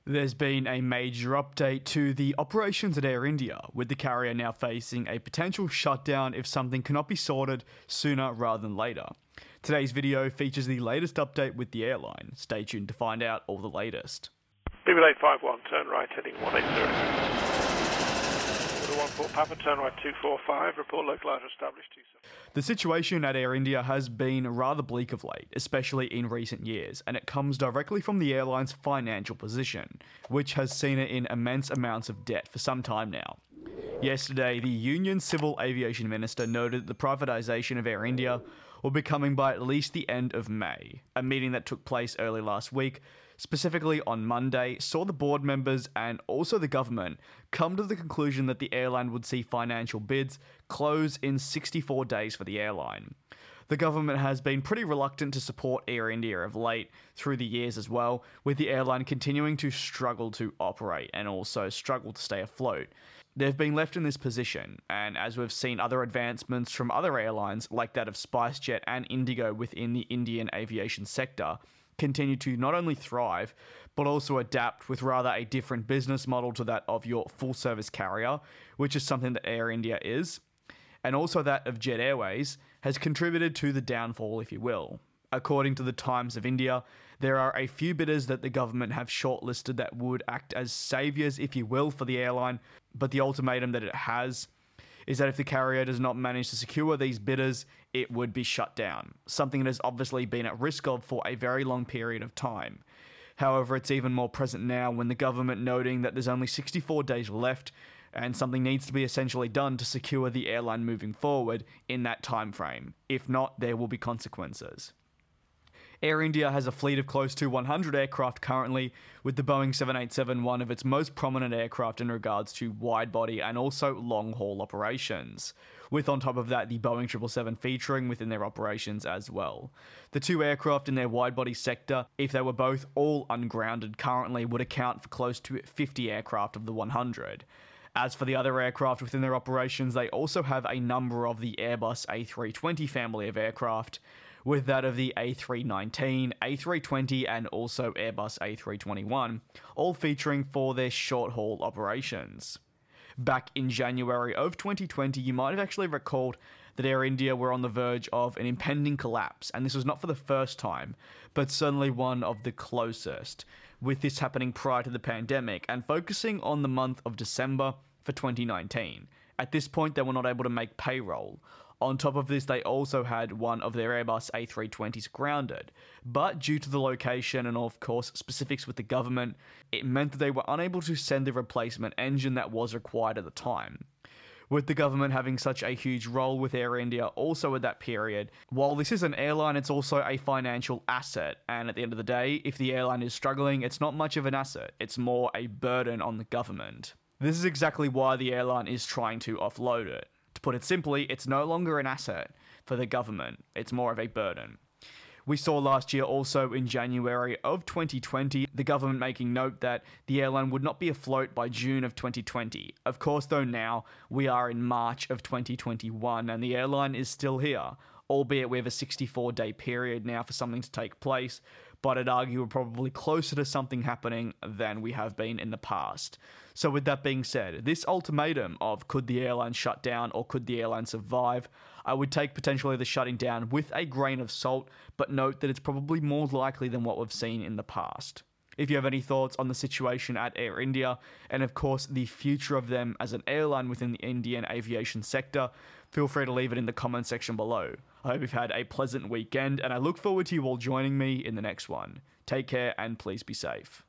There's been a major update to the operations at Air India, with the carrier now facing a potential shutdown if something cannot be sorted sooner rather than later. Today's video features the latest update with the airline. Stay tuned to find out all the latest. BBL 851, turn right heading 180. 14 Papa, turn right 245, report localizer established 27. The situation at Air India has been rather bleak of late, especially in recent years, and it comes directly from the airline's financial position, which has seen it in immense amounts of debt for some time now. Yesterday, the Union Civil Aviation Minister noted that the privatisation of Air India will be coming by at least the end of May. A meeting that took place early last week, specifically on Monday, saw the board members and also the government come to the conclusion that the airline would see financial bids close in 64 days for the airline. The government has been pretty reluctant to support Air India of late through the years as well, with the airline continuing to struggle to operate and also struggle to stay afloat. They've been left in this position, and as we've seen other advancements from other airlines like that of SpiceJet and Indigo within the Indian aviation sector, continue to not only thrive, but also adapt with rather a different business model to that of your full-service carrier, which is something that Air India is, and also that of Jet Airways, has contributed to the downfall, if you will. According to the Times of India, there are a few bidders that the government have shortlisted that would act as saviours, if you will, for the airline, but the ultimatum that it has is that if the carrier does not manage to secure these bidders, it would be shut down, something that has obviously been at risk of for a very long period of time. However, it's even more present now when the government noting that there's only 64 days left and something needs to be essentially done to secure the airline moving forward in that time frame. If not, there will be consequences. Air India has a fleet of close to 100 aircraft currently, with the Boeing 787 one of its most prominent aircraft in regards to wide-body and also long-haul operations, with on top of that the Boeing 777 featuring within their operations as well. The two aircraft in their wide-body sector, if they were both all ungrounded currently, would account for close to 50 aircraft of the 100. As for the other aircraft within their operations, they also have a number of the Airbus A320 family of aircraft, with that of the A319, A320 and also Airbus A321, all featuring for their short-haul operations. Back in January of 2020, you might have actually recalled that Air India were on the verge of an impending collapse, and this was not for the first time, but certainly one of the closest, with this happening prior to the pandemic and focusing on the month of December for 2019. At this point, they were not able to make payroll. On top of this, they also had one of their Airbus A320s grounded, but due to the location and of course specifics with the government, it meant that they were unable to send the replacement engine that was required at the time. With the government having such a huge role with Air India also at that period, while this is an airline, it's also a financial asset, and at the end of the day, if the airline is struggling, it's not much of an asset, it's more a burden on the government. This is exactly why the airline is trying to offload it. To put it simply, it's no longer an asset for the government, it's more of a burden. We saw last year also in January of 2020, the government making note that the airline would not be afloat by June of 2020. Of course, though, now we are in March of 2021 and the airline is still here, albeit we have a 64-day period now for something to take place, but I'd argue we're probably closer to something happening than we have been in the past. So with that being said, this ultimatum of could the airline shut down or could the airline survive, I would take potentially the shutting down with a grain of salt, but note that it's probably more likely than what we've seen in the past. If you have any thoughts on the situation at Air India, and of course the future of them as an airline within the Indian aviation sector, feel free to leave it in the comment section below. I hope you've had a pleasant weekend, and I look forward to you all joining me in the next one. Take care and please be safe.